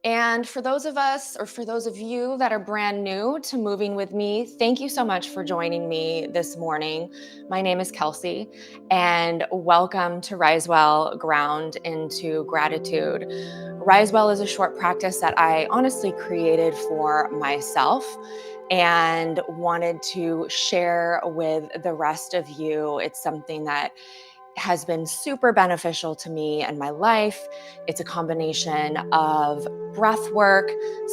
And for those of us, or for those of you that are brand new to moving with me, thank you so much for joining me this morning. My name is Kelsey, and welcome to Risewell Ground into Gratitude. Risewell is a short practice that I honestly created for myself and wanted to share with the rest of you. It's something that has been super beneficial to me and my life. It's a combination of breath work,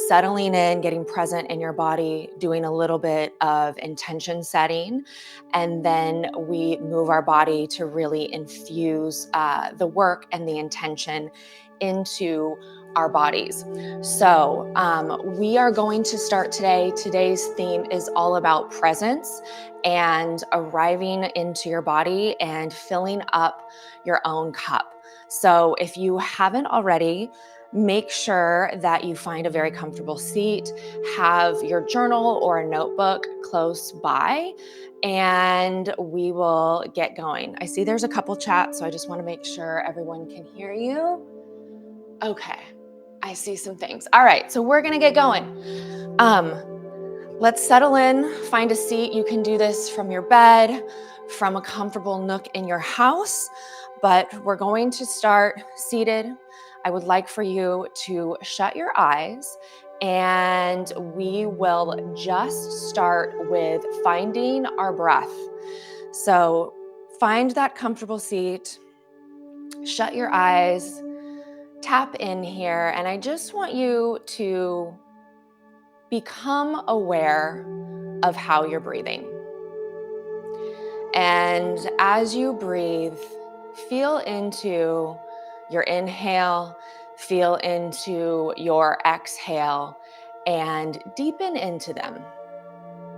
settling in, getting present in your body, doing a little bit of intention setting, and then we move our body to really infuse the work and the intention into our bodies. So we are going to start today. Today's theme is all about presence and arriving into your body and filling up your own cup. So if you haven't already, make sure that you find a very comfortable seat, have your journal or a notebook close by, and we will get going. I see there's a couple chats, so I just want to make sure everyone can hear you. Okay, I see some things. All right, so we're gonna get going. Let's settle in, find a seat. You can do this from your bed, from a comfortable nook in your house, but we're going to start seated. I would like for you to shut your eyes, and we will just start with finding our breath. So find that comfortable seat, shut your eyes, tap in here, and I just want you to become aware of how you're breathing. And as you breathe, feel into your inhale, feel into your exhale, and deepen into them.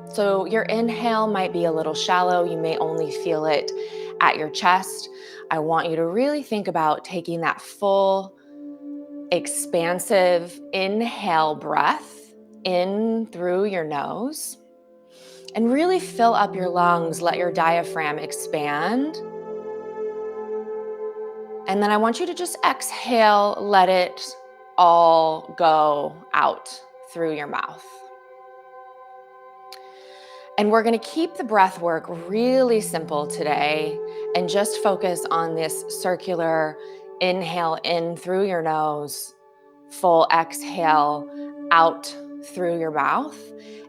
So your inhale might be a little shallow. You may only feel it at your chest. I want you to really think about taking that full, expansive inhale breath in through your nose and really fill up your lungs. Let your diaphragm expand. And then I want you to just exhale, let it all go out through your mouth. And we're going to keep the breath work really simple today and just focus on this circular inhale in through your nose, full exhale out through your mouth,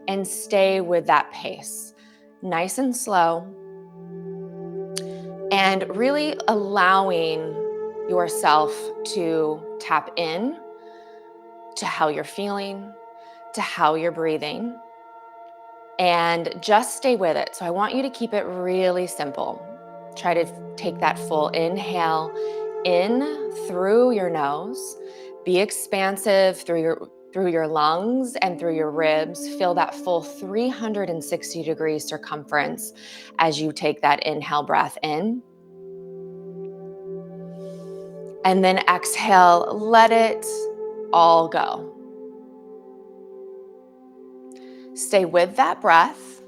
and stay with that pace, nice and slow, and really allowing yourself to tap in to how you're feeling, to how you're breathing, and just stay with it. So I want you to keep it really simple. Try to take that full inhale in through your nose. Be expansive through your lungs and through your ribs. Feel that full 360-degree circumference as you take that inhale breath in. And then exhale, let it all go. Stay with that breath.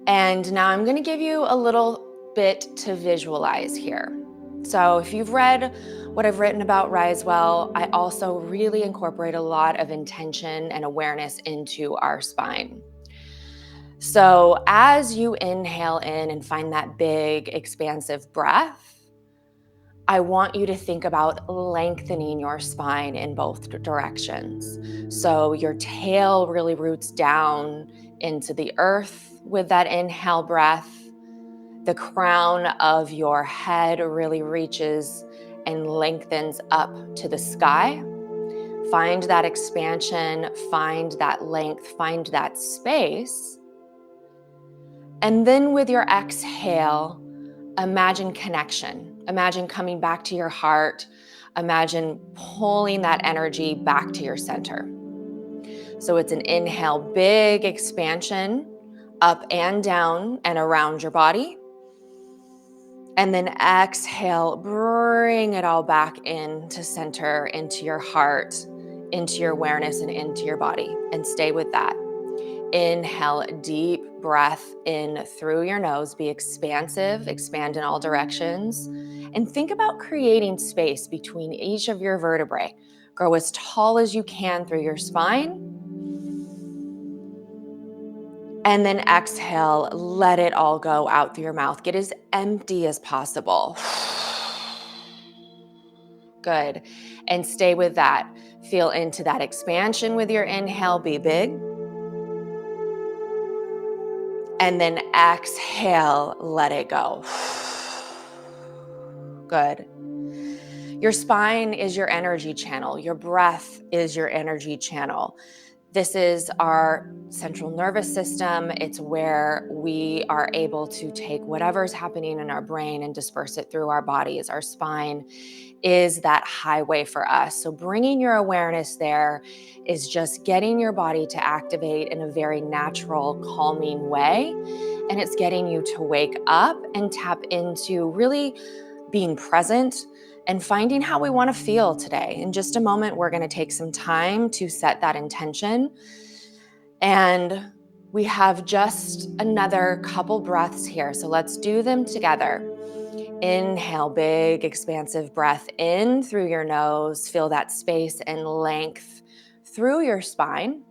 And now I'm going to give you a little bit to visualize here. So if you've read what I've written about Risewell, I also really incorporate a lot of intention and awareness into our spine. So as you inhale in and find that big, expansive breath, I want you to think about lengthening your spine in both directions. So your tail really roots down into the earth with that inhale breath. The crown of your head really reaches and lengthens up to the sky. Find that expansion, find that length, find that space. And then with your exhale, imagine connection. Imagine coming back to your heart. Imagine pulling that energy back to your center. So it's an inhale, big expansion up and down and around your body. And then exhale, bring it all back into center, into your heart, into your awareness and into your body. And stay with that. Inhale, deep breath in through your nose. Be expansive, expand in all directions. And think about creating space between each of your vertebrae. Grow as tall as you can through your spine. And then exhale, let it all go out through your mouth. Get as empty as possible. Good. And stay with that. Feel into that expansion with your inhale. Be big. And then exhale, let it go. Good. Your spine is your energy channel. Your breath is your energy channel. This is our central nervous system. It's where we are able to take whatever's happening in our brain and disperse it through our bodies. Our spine is that highway for us. So bringing your awareness there is just getting your body to activate in a very natural, calming way. And it's getting you to wake up and tap into really being present and finding how we want to feel today. In just a moment, we're going to take some time to set that intention. And we have just another couple breaths here. So let's do them together. Inhale, big, expansive breath in through your nose. Feel that space and length through your spine.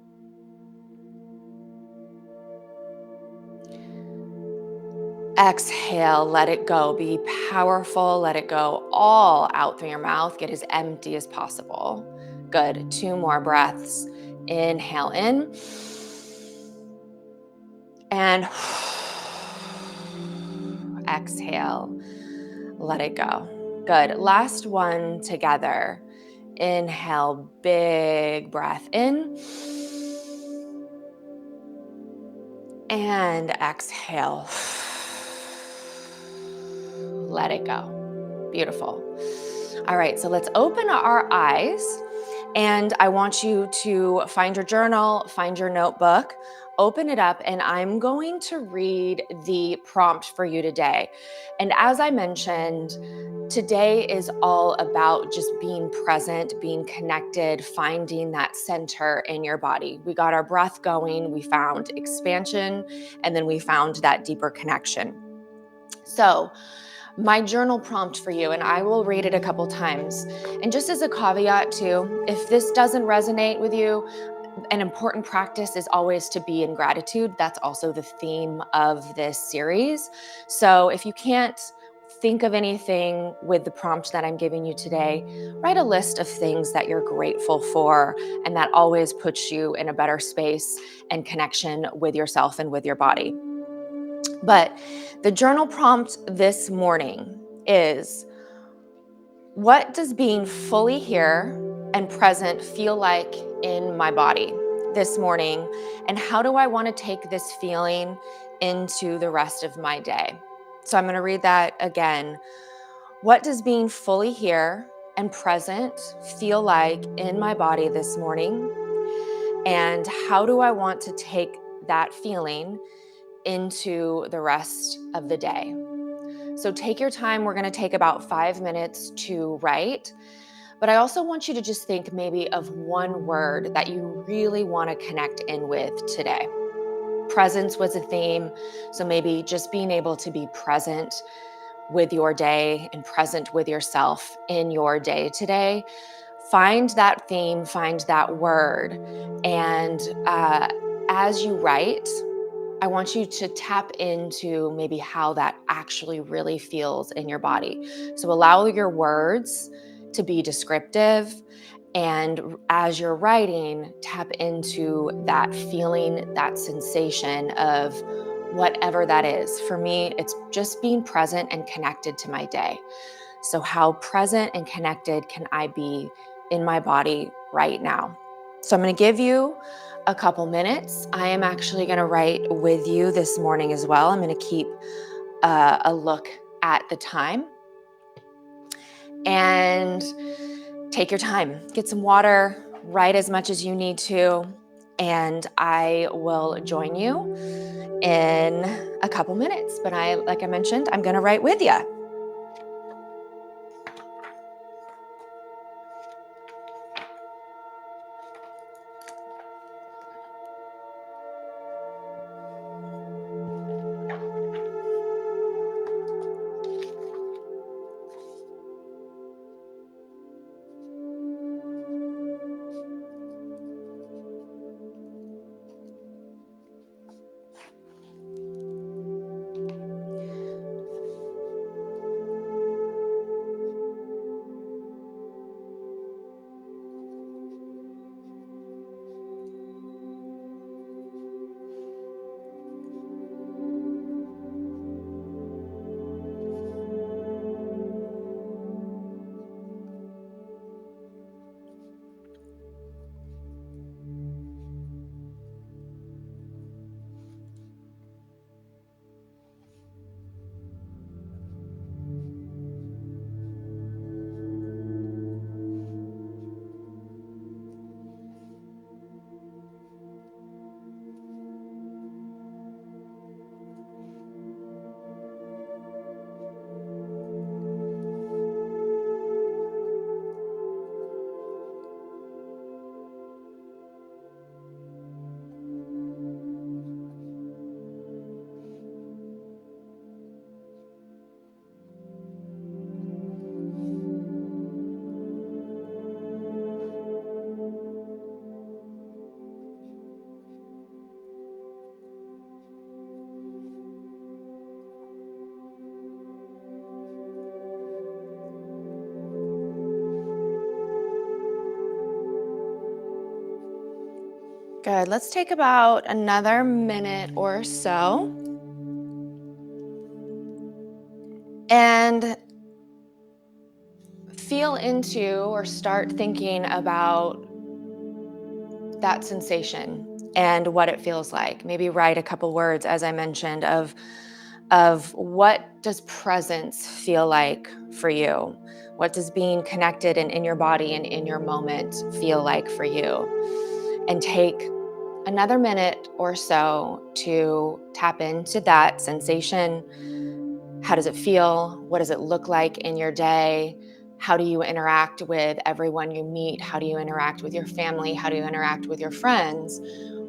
Exhale, let it go. Be powerful. Let it go all out through your mouth. Get as empty as possible. Good. 2 more breaths. Inhale in. And exhale. Let it go. Good. Last one together. Inhale, big breath in. And exhale. Let it go. Beautiful. All right, so let's open our eyes. And I want you to find your journal, find your notebook, open it up, and I'm going to read the prompt for you today. And as I mentioned, today is all about just being present, being connected, finding that center in your body. We got our breath going, we found expansion, and then we found that deeper connection. So, my journal prompt for you, and I will read it a couple times. And just as a caveat too, if this doesn't resonate with you, an important practice is always to be in gratitude. That's also the theme of this series. So if you can't think of anything with the prompt that I'm giving you today, write a list of things that you're grateful for, and that always puts you in a better space and connection with yourself and with your body. But the journal prompt this morning is, what does being fully here and present feel like in my body this morning? And how do I want to take this feeling into the rest of my day? So I'm going to read that again. What does being fully here and present feel like in my body this morning? And how do I want to take that feeling into the rest of the day? So take your time. We're going to take about 5 minutes to write. But I also want you to just think maybe of one word that you really want to connect in with today. Presence was a theme. So maybe just being able to be present with your day and present with yourself in your day today. Find that theme, find that word. And as you write, I want you to tap into maybe how that actually really feels in your body. So allow your words to be descriptive. And as you're writing, tap into that feeling, that sensation of whatever that is. For me, it's just being present and connected to my day. So how present and connected can I be in my body right now? So I'm going to give you a couple minutes. I am actually going to write with you this morning as well. I'm going to keep a look at the time. And take your time. Get some water, write as much as you need to, and I will join you in a couple minutes. But like I mentioned, I'm going to write with you. Good. Let's take about another minute or so. And feel into or start thinking about that sensation and what it feels like. Maybe write a couple words, as I mentioned, of what does presence feel like for you? What does being connected and in your body and in your moment feel like for you? And take another minute or so to tap into that sensation. How does it feel? What does it look like in your day? How do you interact with everyone you meet? How do you interact with your family? How do you interact with your friends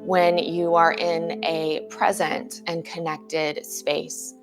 when you are in a present and connected space?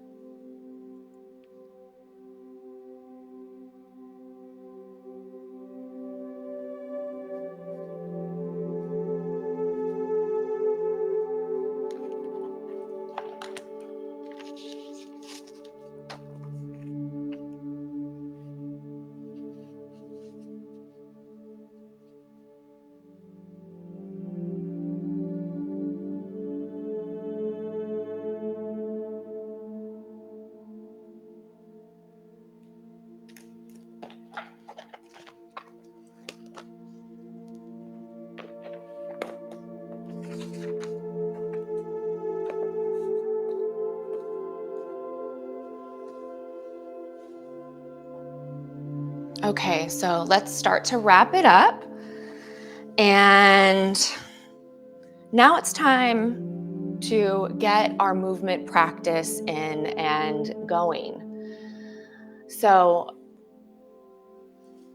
Okay, so let's start to wrap it up. And now it's time to get our movement practice in and going. So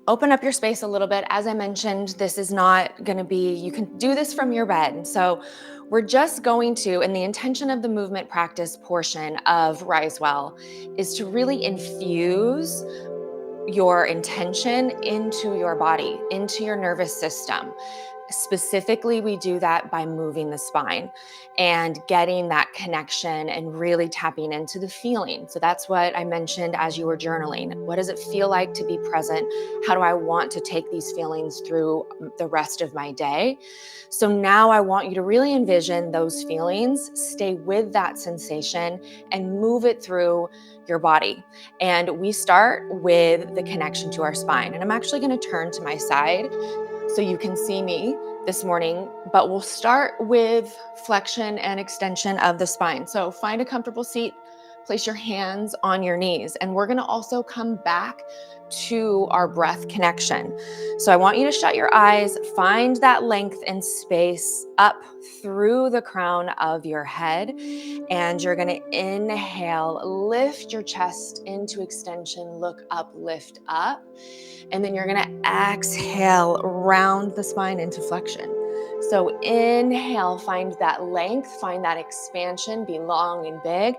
open up your space a little bit. As I mentioned, this is not going to be, you can do this from your bed. So we're just going to, and the intention of the movement practice portion of Rise Well is to really infuse your intention into your body, into your nervous system. Specifically, we do that by moving the spine and getting that connection and really tapping into the feeling. So that's what I mentioned as you were journaling. What does it feel like to be present? How do I want to take these feelings through the rest of my day? So now I want you to really envision those feelings, stay with that sensation, and move it through your body. And we start with the connection to our spine. And I'm actually going to turn to my side so you can see me this morning, but we'll start with flexion and extension of the spine. So find a comfortable seat, place your hands on your knees, and we're going to also come back to our breath connection. So I want you to shut your eyes, find that length and space up through the crown of your head, and you're going to inhale, lift your chest into extension, look up, lift up. And then you're going to exhale, round the spine into flexion. So inhale, find that length, find that expansion, be long and big.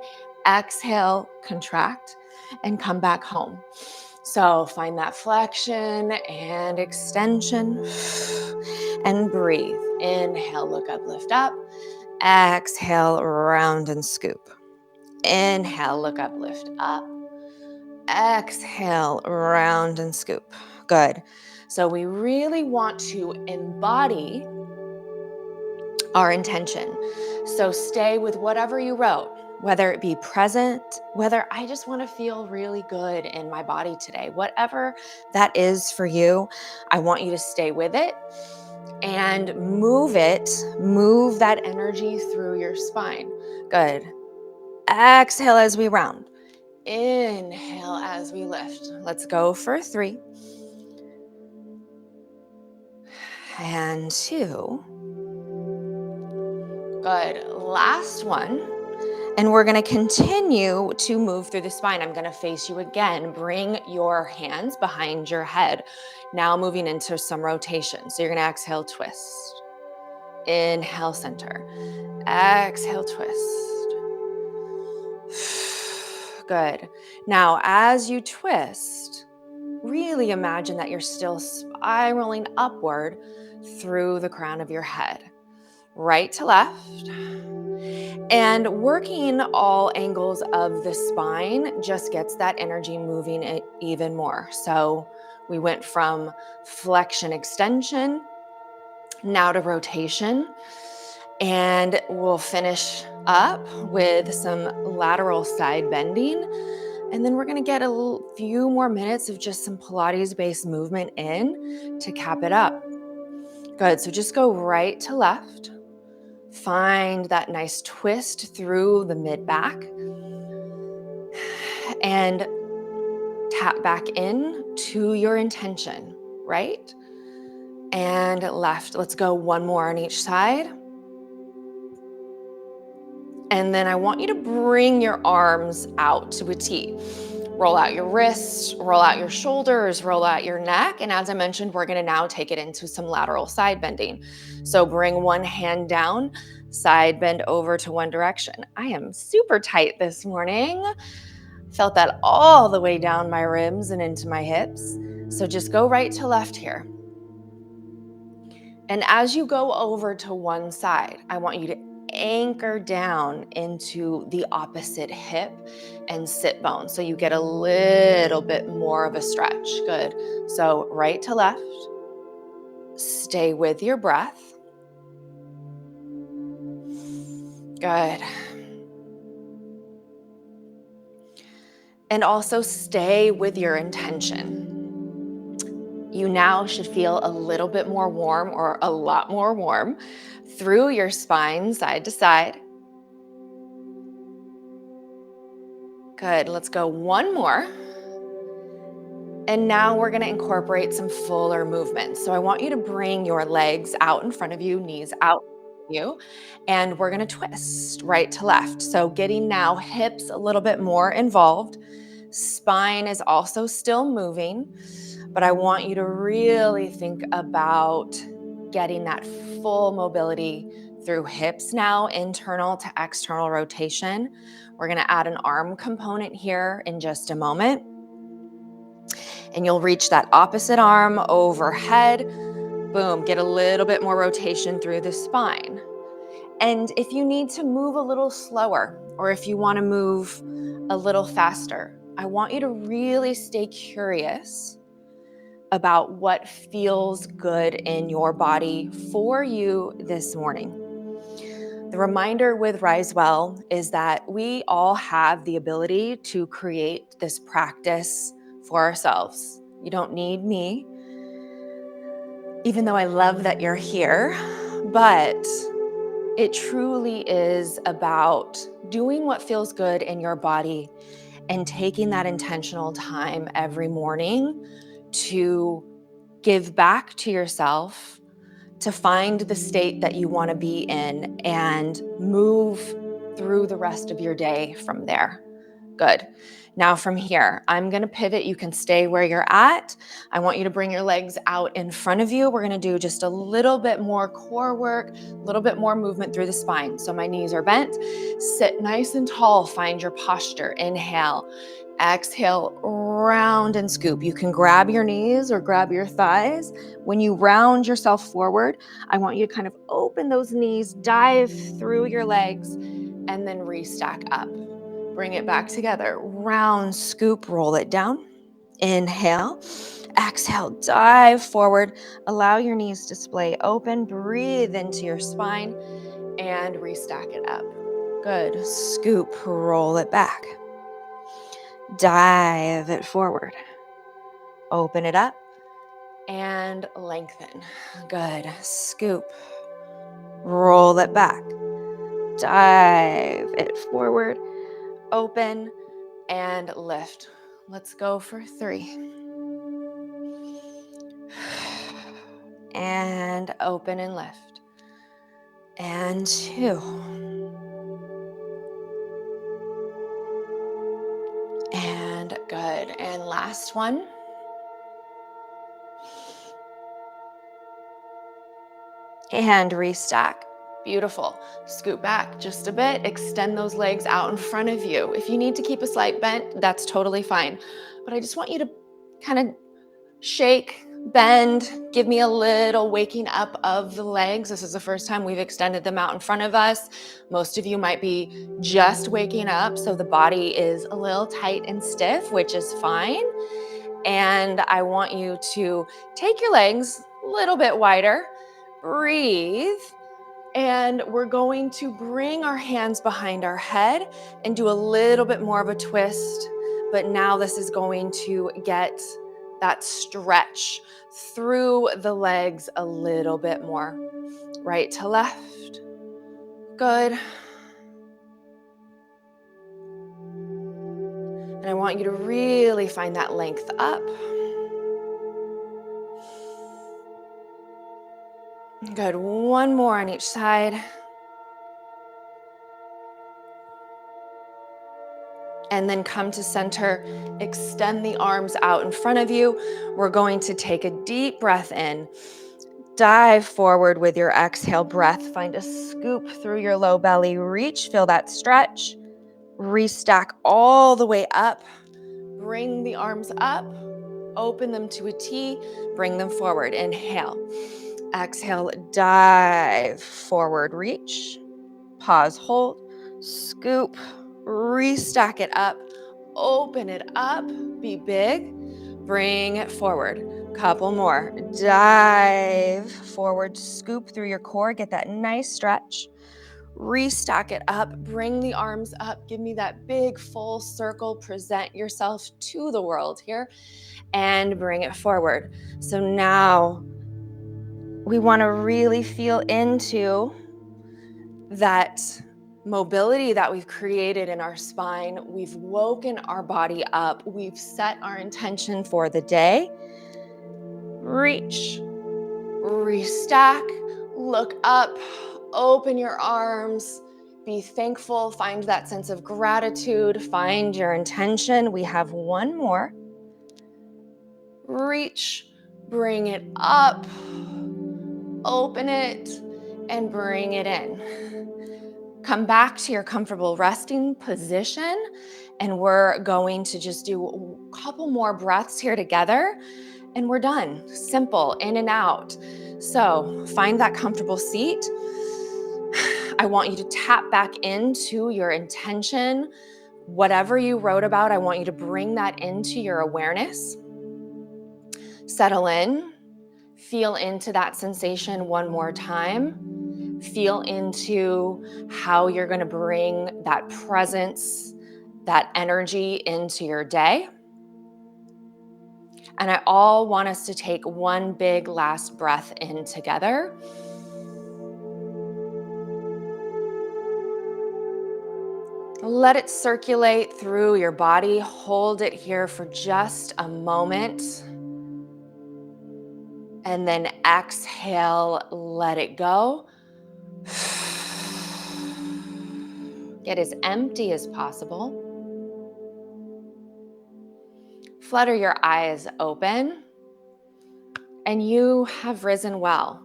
Exhale, contract, and come back home. So find that flexion and extension and breathe. Inhale, look up, lift up. Exhale, round and scoop. Inhale, look up, lift up. Exhale, round and scoop. Good. So we really want to embody our intention. So stay with whatever you wrote, whether it be present, whether I just want to feel really good in my body today, whatever that is for you, I want you to stay with it and move that energy through your spine. Good. Exhale as we round. Inhale as we lift. Let's go for 3 and 2. Good. Last one. And we're going to continue to move through the spine. I'm going to face you again. Bring your hands behind your head. Now moving into some rotation. So you're going to exhale, twist. Inhale, center. Exhale, twist. Good. Now, as you twist, really imagine that you're still spiraling upward through the crown of your head, right to left. And working all angles of the spine just gets that energy moving even more. So we went from flexion, extension, now to rotation. And we'll finish up with some lateral side bending. And then we're going to get a few more minutes of just some Pilates based movement in to cap it up. Good. So just go right to left. Find that nice twist through the mid back and tap back in to your intention, right? And left. Let's go one more on each side. And then I want you to bring your arms out to a T. Roll out your wrists, roll out your shoulders, roll out your neck. And as I mentioned, we're going to now take it into some lateral side bending. So bring one hand down, side bend over to one direction. I am super tight this morning. Felt that all the way down my ribs and into my hips. So just go right to left here. And as you go over to one side, I want you to anchor down into the opposite hip and sit bone. So you get a little bit more of a stretch. Good. So right to left. Stay with your breath. Good. And also stay with your intention. You now should feel a little bit more warm or a lot more warm through your spine, side to side. Good. Let's go one more. And now we're going to incorporate some fuller movements. So I want you to bring your legs out in front of you, knees out in front of you, and we're going to twist right to left. So getting now hips a little bit more involved. Spine is also still moving, but I want you to really think about getting that full mobility through hips now, internal to external rotation. We're going to add an arm component here in just a moment. And you'll reach that opposite arm overhead. Boom, get a little bit more rotation through the spine. And if you need to move a little slower, or if you want to move a little faster, I want you to really stay curious about what feels good in your body for you this morning. The reminder with Rise Well is that we all have the ability to create this practice for ourselves. You don't need me, even though I love that you're here, but it truly is about doing what feels good in your body and taking that intentional time every morning to give back to yourself, to find the state that you want to be in and move through the rest of your day from there. Good. Now from here, I'm going to pivot. You can stay where you're at. I want you to bring your legs out in front of you. We're going to do just a little bit more core work, a little bit more movement through the spine. So my knees are bent. Sit nice and tall. Find your posture. Inhale. Exhale, round and scoop. You can grab your knees or grab your thighs. When you round yourself forward, I want you to kind of open those knees, dive through your legs, and then restack up. Bring it back together. Round, scoop, roll it down. Inhale. Exhale, dive forward. Allow your knees to splay open. Breathe into your spine and restack it up. Good. Scoop, roll it back. Dive it forward. Open it up and lengthen. Good. Scoop. Roll it back. Dive it forward. Open and lift. Let's go for 3. And open and lift. And 2. And good. And last one. And restack. Beautiful. Scoot back just a bit. Extend those legs out in front of you. If you need to keep a slight bent, that's totally fine. But I just want you to kind of shake, bend, give me a little waking up of the legs. This is the first time we've extended them out in front of us. Most of you might be just waking up, so the body is a little tight and stiff, which is fine. And I want you to take your legs a little bit wider. Breathe. And we're going to bring our hands behind our head and do a little bit more of a twist. But now this is going to get that stretch through the legs a little bit more. Right to left. Good. And I want you to really find that length up. Good. One more on each side. And then come to center. Extend the arms out in front of you. We're going to take a deep breath in. Dive forward with your exhale breath. Find a scoop through your low belly. Reach, feel that stretch. Restack all the way up. Bring the arms up. Open them to a T. Bring them forward. Inhale. Exhale, dive forward, reach. Pause, hold. Scoop. Restack it up. Open it up. Be big. Bring it forward. Couple more. Dive forward, scoop through your core, get that nice stretch. Restack it up, bring the arms up, give me that big full circle, present yourself to the world here, and bring it forward. So now we want to really feel into that mobility that we've created in our spine. We've woken our body up. We've set our intention for the day. Reach, restack, look up, open your arms, be thankful, find that sense of gratitude, find your intention. We have one more. Reach, bring it up, open it, and bring it in. Come back to your comfortable resting position, and we're going to just do a couple more breaths here together, and we're done. Simple, in and out. So find that comfortable seat. I want you to tap back into your intention. Whatever you wrote about, I want you to bring that into your awareness. Settle in. Feel into that sensation one more time. Feel into how you're going to bring that presence, that energy into your day. And I all want us to take one big last breath in together. Let it circulate through your body. Hold it here for just a moment. And then exhale, let it go. Get as empty as possible. Flutter your eyes open. And you have risen well.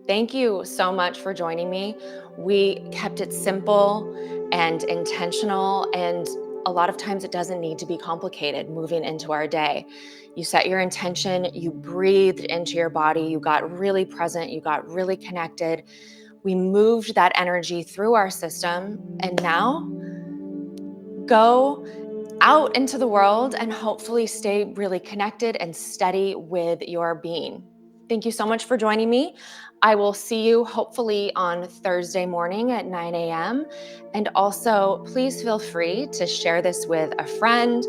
Thank you so much for joining me. We kept it simple and intentional, and a lot of times it doesn't need to be complicated moving into our day. You set your intention, you breathed into your body, you got really present, you got really connected. We moved that energy through our system, and now go out into the world and hopefully stay really connected and steady with your being. Thank you so much for joining me. I will see you hopefully on Thursday morning at 9 a.m. And also, please feel free to share this with a friend.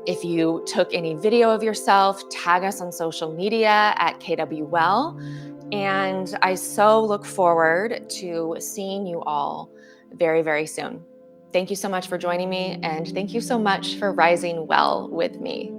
If you took any video of yourself, tag us on social media at KWWell. And I so look forward to seeing you all very, very soon. Thank you so much for joining me, and thank you so much for rising well with me.